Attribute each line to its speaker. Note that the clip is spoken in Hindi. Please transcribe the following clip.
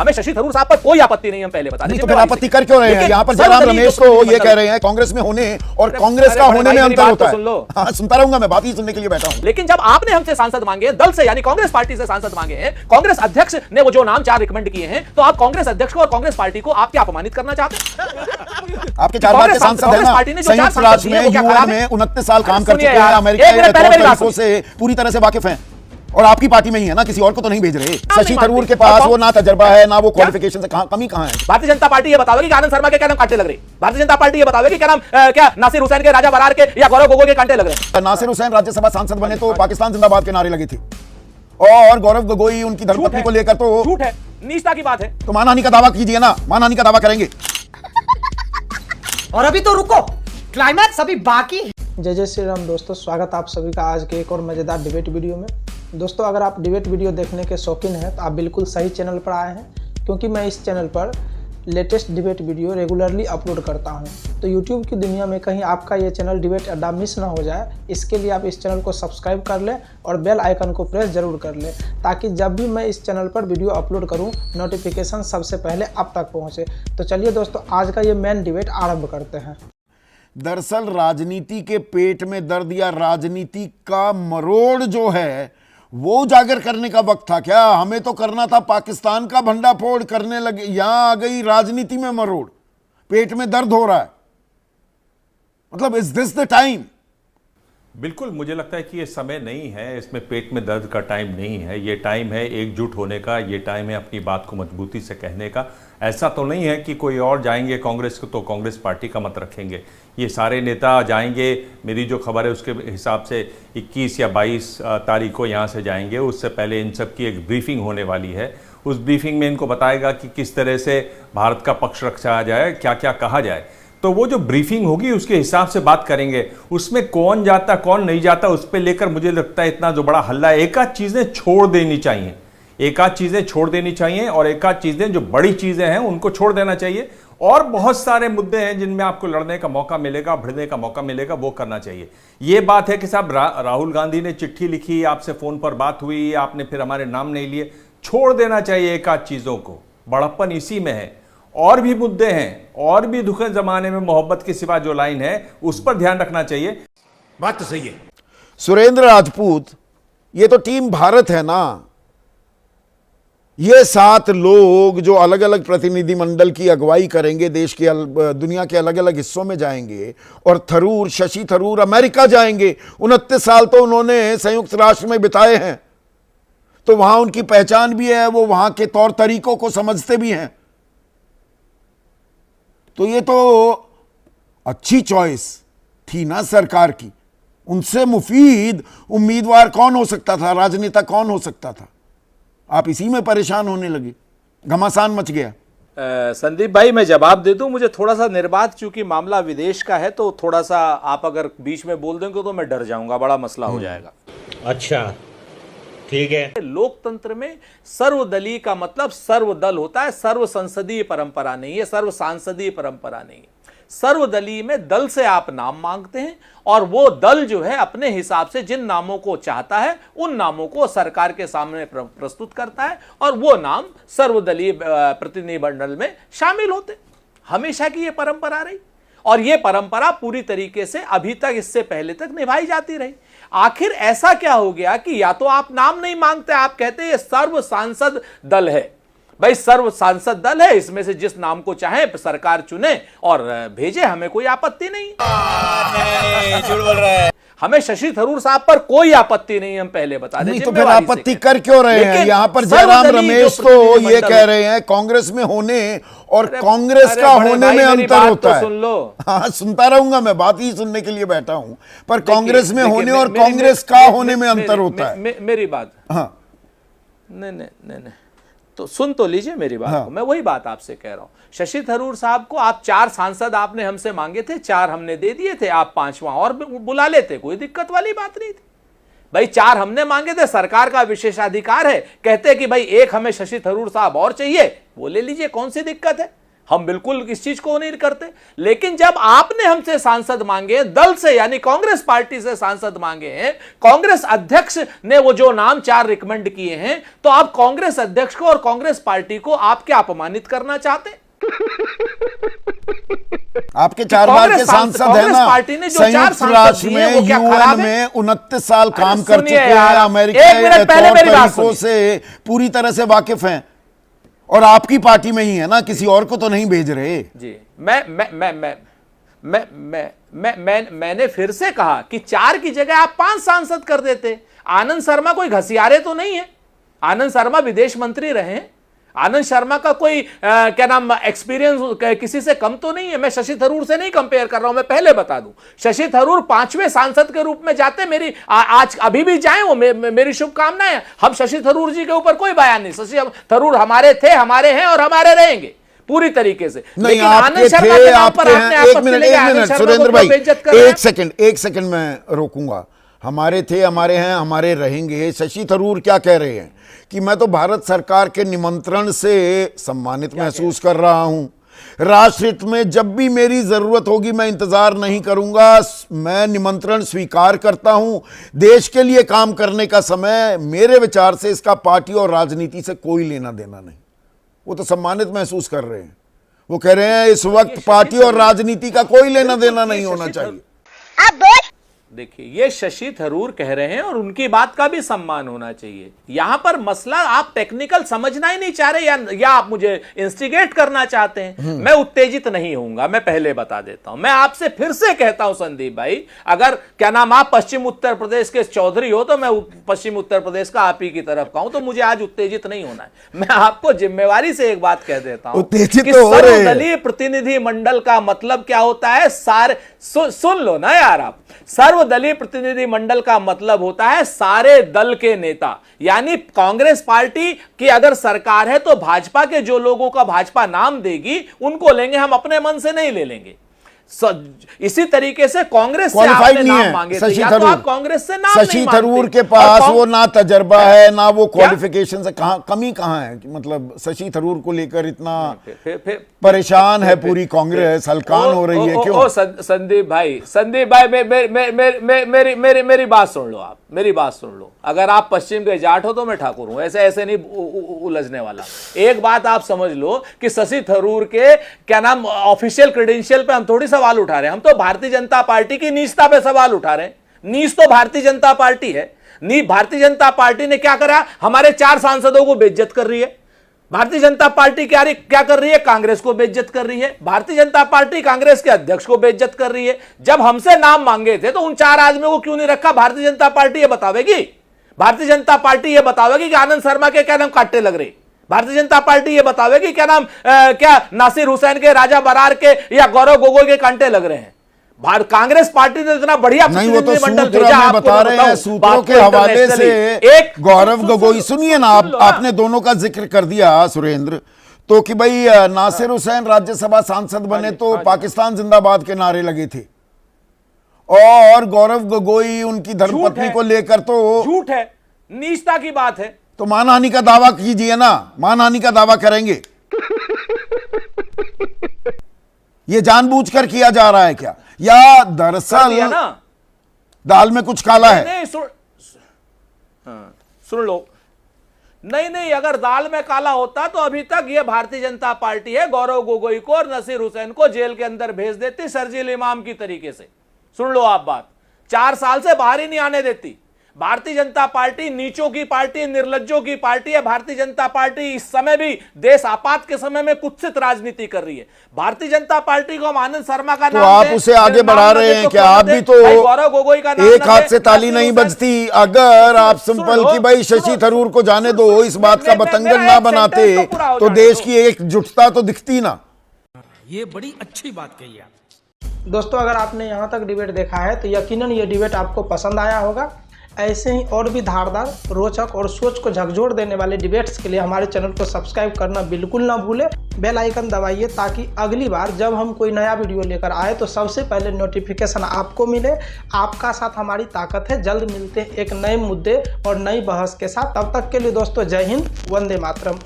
Speaker 1: हमें शशि थरूर साहब पर कोई आपत्ति नहीं, हम पहले बता दें।
Speaker 2: तो फिर आपत्ति कर क्यों रहे हैं? यहाँ पर जयराम रमेश तो ये कह रहे हैं कांग्रेस में होने और कांग्रेस का होने में अंतर होता है। हाँ, सुनता रहूंगा, मैं बात ही सुनने के लिए बैठा हूँ।
Speaker 1: लेकिन जब आपने हमसे सांसद मांगे, दल से यानी कांग्रेस पार्टी से सांसद मांगे हैं, कांग्रेस अध्यक्ष ने वो जो नाम 4 रिकमेंड किए हैं, तो आप कांग्रेस अध्यक्ष को और कांग्रेस पार्टी को आप क्या अपमानित करना चाहते हैं?
Speaker 2: आपके 4 बार के सांसद हैं ना, संयुक्त राष्ट्र में यूएन में 29 साल काम कर चुके हैं, अमेरिका के तौर तरीकों से पूरी तरह से वाकिफ हैं, और आपकी पार्टी में ही है ना, किसी और को तो नहीं भेज रहे। शशि थरूर के पास वो ना तजर्बा है, ना वो क्वालिफिकेशन से कमी कहां है?
Speaker 1: भारतीय जनता पार्टी ये बताओगे कि आनंद शर्मा के क्या नाम कांटे लग रहे? भारतीय जनता पार्टी ये बताओगे कि क्या नाम क्या नासिर हुसैन के, राजा बरार के या गौरव गोगोई के कांटे लग रहे?
Speaker 2: नासिर हुसैन राज्यसभा सांसद बने तो पाकिस्तान जिंदाबाद के नारे लगी थी, और गौरव गोगोई उनकी धर्मपत्नी को लेकर तो
Speaker 1: झूठ है, नीचता की बात है।
Speaker 2: तो मानहानि का दावा कीजिए ना, मानहानि का दावा करेंगे।
Speaker 3: और अभी तो रुको, क्लाइमैक्स अभी बाकी है।
Speaker 4: जय श्री राम दोस्तों, स्वागत आप सभी का आज के एक और मज़ेदार डिबेट वीडियो में। दोस्तों, अगर आप डिबेट वीडियो देखने के शौकीन हैं तो आप बिल्कुल सही चैनल पर आए हैं, क्योंकि मैं इस चैनल पर latest debate video regularly upload करता हूं। तो यूट्यूब की दुनिया में कहीं आपका ये चैनल डिबेट अड्डा मिस ना हो जाए, इसके लिए आप इस चैनल को सब्सक्राइब कर लें और बेल आइकन को प्रेस जरूर कर लें, ताकि जब भी मैं इस चैनल पर वीडियो अपलोड करूं नोटिफिकेशन सबसे पहले आप तक पहुँचे। तो चलिए दोस्तों, आज का ये मेन डिबेट आरंभ करते हैं।
Speaker 2: दरअसल राजनीति के पेट में दर्द या राजनीति का मरोड़ जो है वो उजागर करने का वक्त था क्या? हमें तो करना था पाकिस्तान का भंडाफोड़, करने लगे, यहां आ गई राजनीति में मरोड़, पेट में दर्द हो रहा है। मतलब इज दिस द टाइम?
Speaker 5: बिल्कुल, मुझे लगता है कि ये समय नहीं है, इसमें पेट में दर्द का टाइम नहीं है। ये टाइम है एकजुट होने का, ये टाइम है अपनी बात को मजबूती से कहने का। ऐसा तो नहीं है कि कोई और जाएंगे कांग्रेस को तो कांग्रेस पार्टी का मत रखेंगे। ये सारे नेता जाएंगे, मेरी जो खबर है उसके हिसाब से 21 या 22 तारीख को यहाँ से जाएंगे। उससे पहले इन सब की एक ब्रीफिंग होने वाली है। उस ब्रीफिंग में इनको बताएगा कि किस तरह से भारत का पक्ष रखा जाए, क्या क्या कहा जाए। तो वो जो ब्रीफिंग होगी उसके हिसाब से बात करेंगे। उसमें कौन जाता कौन नहीं जाता उस पर लेकर मुझे लगता है इतना जो बड़ा हल्ला है, एक आध चीज़ें छोड़ देनी चाहिए, एक आध चीज़ें छोड़ देनी चाहिए, और एक आध चीज़ें जो बड़ी चीज़ें हैं उनको छोड़ देना चाहिए। और बहुत सारे मुद्दे हैं जिनमें आपको लड़ने का मौका मिलेगा, भिड़ने का मौका मिलेगा, वो करना चाहिए। ये बात है कि साहब राहुल गांधी ने चिट्ठी लिखी, आपसे फ़ोन पर बात हुई, आपने फिर हमारे नाम नहीं लिए, छोड़ देना चाहिए एक आध चीज़ों को। बड़प्पन इसी में है। और भी मुद्दे हैं, और भी दुखद जमाने में मोहब्बत के सिवा जो लाइन है उस पर ध्यान रखना चाहिए।
Speaker 3: बात तो सही है।
Speaker 2: सुरेंद्र राजपूत, ये तो टीम भारत है ना। ये 7 लोग जो अलग अलग प्रतिनिधिमंडल की अगुवाई करेंगे, देश के दुनिया के अलग अलग हिस्सों में जाएंगे, और थरूर, शशि थरूर अमेरिका जाएंगे। 29 साल तो उन्होंने संयुक्त राष्ट्र में बिताए हैं, तो वहां उनकी पहचान भी है, वो वहां के तौर तरीकों को समझते भी हैं। तो ये तो अच्छी चॉइस थी ना सरकार की। उनसे मुफीद उम्मीदवार कौन हो सकता था, राजनेता कौन हो सकता था? आप इसी में परेशान होने लगे, घमासान मच गया।
Speaker 1: संदीप भाई, मैं जवाब दे दूं? मुझे थोड़ा सा निर्बाध, चूंकि मामला विदेश का है, तो थोड़ा सा आप अगर बीच में बोल देंगे तो मैं डर जाऊंगा, बड़ा मसला हो जाएगा।
Speaker 3: अच्छा, ठीक है।
Speaker 1: लोकतंत्र में सर्वदलीय का मतलब सर्वदल होता है, सर्व संसदीय परंपरा नहीं है, सर्व सांसदीय परंपरा नहीं है। सर्वदलीय में दल से आप नाम मांगते हैं, और वो दल जो है अपने हिसाब से जिन नामों को चाहता है उन नामों को सरकार के सामने प्रस्तुत करता है, और वो नाम सर्वदलीय प्रतिनिधिमंडल में शामिल होते। हमेशा की ये परंपरा रही, और ये परंपरा पूरी तरीके से अभी तक, इससे पहले तक निभाई जाती रही। आखिर ऐसा क्या हो गया कि या तो आप नाम नहीं मांगते, आप कहते हैं ये सर्व सांसद दल है। भाई, सर्व सांसद दल है, इसमें से जिस नाम को चाहे सरकार चुने और भेजे, हमें कोई आपत्ति नहीं।
Speaker 3: झूठ बोल रहा है।
Speaker 1: हमें शशि थरूर साहब पर कोई आपत्ति नहीं, हम पहले बता दें।
Speaker 2: तो फिर आपत्ति कर क्यों रहे हैं? यहाँ पर जयराम रमेश तो ये कह रहे हैं कांग्रेस में होने और कांग्रेस का होने में अंतर होता है।
Speaker 1: सुन लो।
Speaker 2: हाँ, सुनता रहूंगा, मैं बात ही सुनने के लिए बैठा हूं। पर कांग्रेस में होने और कांग्रेस का होने में अंतर होता है।
Speaker 1: मेरी बात,
Speaker 2: हाँ,
Speaker 1: नहीं, तो सुन तो लीजिए मेरी बात को। मैं वही बात आपसे कह रहा हूं। शशि थरूर साहब को आप 4 सांसद आपने हमसे मांगे थे, 4 हमने दे दिए थे, आप 5वां और बुला लेते, कोई दिक्कत वाली बात नहीं थी। भाई 4 हमने मांगे थे, सरकार का विशेषाधिकार है, कहते कि भाई 1 हमें शशि थरूर साहब और चाहिए, वो ले लीजिए, कौन सी दिक्कत है? हम बिल्कुल इस चीज को नहीं करते। लेकिन जब आपने हमसे सांसद मांगे, दल से यानी कांग्रेस पार्टी से सांसद मांगे हैं, कांग्रेस अध्यक्ष ने वो जो नाम 4 रिकमेंड किए हैं, तो आप कांग्रेस अध्यक्ष को और कांग्रेस पार्टी को आप क्या अपमानित करना चाहते हैं?
Speaker 2: आपके 4 बार के सांसद है ना,
Speaker 1: पार्टी ने जो 4
Speaker 2: संयुक्त
Speaker 1: सांसद
Speaker 2: राष्ट्र
Speaker 1: दिए,
Speaker 2: में
Speaker 1: वो क्या खराब
Speaker 2: यूएन
Speaker 1: है?
Speaker 2: में 29 साल काम कर
Speaker 1: सुनिए
Speaker 2: चुके हैं,
Speaker 1: यार,
Speaker 2: अमेरिका
Speaker 1: एक मिनट पहले
Speaker 2: तौर
Speaker 1: मेरी बात
Speaker 2: तरीकों
Speaker 1: सुनिए।
Speaker 2: से पूरी तरह से वाकिफ हैं, और आपकी पार्टी में ही है ना, किसी और को तो नहीं भेज रहे
Speaker 1: जी। मैंने फिर से कहा कि 4 की जगह आप 5 सांसद कर देते। आनंद शर्मा कोई घसियारे तो नहीं है, आनंद शर्मा विदेश मंत्री रहे हैं, आनंद शर्मा का कोई क्या नाम एक्सपीरियंस किसी से कम तो नहीं है। मैं शशि थरूर से नहीं कंपेयर कर रहा हूं, मैं पहले बता दूं, शशि थरूर 5वें सांसद के रूप में जाते, मेरी आज अभी भी जाएं वो मेरी शुभकामनाएं। हम शशि थरूर जी के ऊपर कोई बयान नहीं, शशि थरूर हमारे थे, हमारे हैं और हमारे रहेंगे पूरी तरीके से।
Speaker 2: नहीं,
Speaker 1: लेकिन
Speaker 2: आपके
Speaker 1: आनंद शर्मा
Speaker 2: थे,
Speaker 1: के नाम
Speaker 2: आपके
Speaker 1: पर आपने
Speaker 2: हैं। एक
Speaker 1: आपत्ति
Speaker 2: मिनट
Speaker 1: लेके आनंद शर्मा को
Speaker 2: सुरेंद्र भाई,
Speaker 1: बेइज्जत कर रहे हैं।
Speaker 2: एक सेकंड मैं रोकूंगा। हमारे थे, हमारे हैं, हमारे रहेंगे। शशि थरूर क्या कह रहे हैं कि मैं तो भारत सरकार के निमंत्रण से सम्मानित महसूस कर रहा हूं, राष्ट्र हित में जब भी मेरी जरूरत होगी मैं इंतजार नहीं करूंगा, मैं निमंत्रण स्वीकार करता हूं। देश के लिए काम करने का समय, मेरे विचार से इसका पार्टी और राजनीति से कोई लेना देना नहीं। वो तो सम्मानित महसूस कर रहे हैं। वो कह रहे हैं इस वक्त पार्टी और राजनीति का कोई लेना देना नहीं होना चाहिए।
Speaker 1: देखिए, ये शशि थरूर कह रहे हैं और उनकी बात का भी सम्मान होना चाहिए। यहां पर मसला आप टेक्निकल समझना ही नहीं चाह रहे, या आप मुझे इंस्टिगेट करना चाहते हैं। मैं उत्तेजित नहीं होऊंगा, मैं पहले बता देता हूं। मैं आपसे फिर से कहता हूं संदीप भाई, अगर क्या नाम आप पश्चिम उत्तर प्रदेश के चौधरी हो तो मैं पश्चिम उत्तर प्रदेश का आप ही की तरफ का हूं, तो मुझे आज उत्तेजित नहीं होना है। मैं आपको जिम्मेवारी से एक बात कह देता हूं,
Speaker 2: उत्तेजित
Speaker 1: कि
Speaker 2: तो हो रहे हैं।
Speaker 1: सर्वदलीय प्रतिनिधि मंडल का मतलब क्या होता है? सुन लो ना यार आप, सर्वदलीय प्रतिनिधि मंडल का मतलब होता है सारे दल के नेता। यानी कांग्रेस पार्टी की अगर सरकार है तो भाजपा के जो लोगों का भाजपा नाम देगी उनको लेंगे, हम अपने मन से नहीं ले लेंगे। इसी तरीके से कांग्रेस से आपने नाम मांगे थे, या तो आप कांग्रेस से नाम
Speaker 2: शशि
Speaker 1: नहीं मांगते।
Speaker 2: थरूर के पास वो ना तजर्बा है ना वो क्वालिफिकेशन से, कमी कहां है? मतलब शशि थरूर को लेकर इतना परेशान है पूरी कांग्रेस, हलकान हो रही है क्यों?
Speaker 1: संदीप भाई मेरी बात सुन लो, आप मेरी बात सुन लो। अगर आप पश्चिम के जाट हो तो मैं ठाकुर हूं, ऐसे नहीं उलझने वाला। एक बात आप समझ लो कि शशि थरूर के क्या नाम ऑफिशियल क्रेडेंशियल पे हम थोड़ी सवाल उठा रहे हैं, हम तो भारतीय जनता पार्टी की नीचता पे सवाल उठा रहे हैं। नीच तो भारतीय जनता पार्टी है। भारतीय जनता पार्टी ने क्या करा? हमारे 4 सांसदों को बेइज्जत कर रही है। भारतीय जनता पार्टी क्या कर रही है? कांग्रेस को बेइज्जत कर रही है। भारतीय जनता पार्टी कांग्रेस के अध्यक्ष को बेइज्जत कर रही है। जब हमसे नाम मांगे थे तो उन 4 आदमियों को क्यों नहीं रखा? भारतीय जनता पार्टी ये बतावेगी, भारतीय जनता पार्टी ये बतावेगी कि आनंद शर्मा के क्या नाम कांटे लग रहे। भारतीय जनता पार्टी ये बतावेगी क्या नाम क्या नासिर हुसैन के, राजा बरार के या गौरव गोगोई के कांटे लग रहे हैं। कांग्रेस पार्टी ने इतना बढ़िया
Speaker 2: नहीं, वो तो
Speaker 1: मंडल
Speaker 2: सूत्र
Speaker 1: भेजा,
Speaker 2: में
Speaker 1: आपको
Speaker 2: बता रहे हैं, सूत्रों के हवाले से
Speaker 1: एक
Speaker 2: गौरव गोगोई, सुनिए ना, आपने दोनों का जिक्र कर दिया सुरेंद्र, तो कि भाई नासिर हुसैन राज्यसभा सांसद बने तो पाकिस्तान जिंदाबाद के नारे लगे थे, और गौरव गोगोई उनकी धर्मपत्नी को लेकर तो
Speaker 1: झूठ है, नीचता की बात है।
Speaker 2: तो मानहानि का दावा कीजिए ना, मानहानि का दावा करेंगे? ये जानबूझकर किया जा रहा है क्या, या दरअसल दाल में कुछ काला है?
Speaker 1: नहीं, सुन लो, नहीं, अगर दाल में काला होता तो अभी तक ये भारतीय जनता पार्टी है गौरव गोगोई को और नसीर हुसैन को जेल के अंदर भेज देती, शर्जील इमाम की तरीके से। सुन लो आप बात, 4 साल से बाहर ही नहीं आने देती। भारतीय जनता पार्टी नीचों की पार्टी, निर्लज्जों की पार्टी है। भारतीय जनता पार्टी इस समय भी देश आपात के समय में कुत्सित राजनीति कर रही है। भारतीय जनता पार्टी को आनंद शर्मा का
Speaker 2: तो
Speaker 1: नाम
Speaker 2: आप उसे आगे बढ़ा रहे हैं क्या? आप भी तो
Speaker 1: गौरव गोगोई का नाम
Speaker 2: एक हाथ से ताली नहीं बजती। अगर आप सिंपल की भाई शशि थरूर को जाने दो, इस बात का बतंगड़ ना बनाते तो देश की एकजुटता तो दिखती ना।
Speaker 3: ये बड़ी अच्छी बात कही आप।
Speaker 4: दोस्तों, अगर आपने यहाँ तक डिबेट देखा है तो यकीनन ये डिबेट आपको पसंद आया होगा। ऐसे ही और भी धारदार, रोचक और सोच को झकझोर देने वाले डिबेट्स के लिए हमारे चैनल को सब्सक्राइब करना बिल्कुल ना भूलें। बेल आइकन दबाइए ताकि अगली बार जब हम कोई नया वीडियो लेकर आए तो सबसे पहले नोटिफिकेशन आपको मिले। आपका साथ हमारी ताकत है। जल्द मिलते हैं एक नए मुद्दे और नई बहस के साथ। तब तक के लिए दोस्तों, जय हिंद, वंदे मातरम।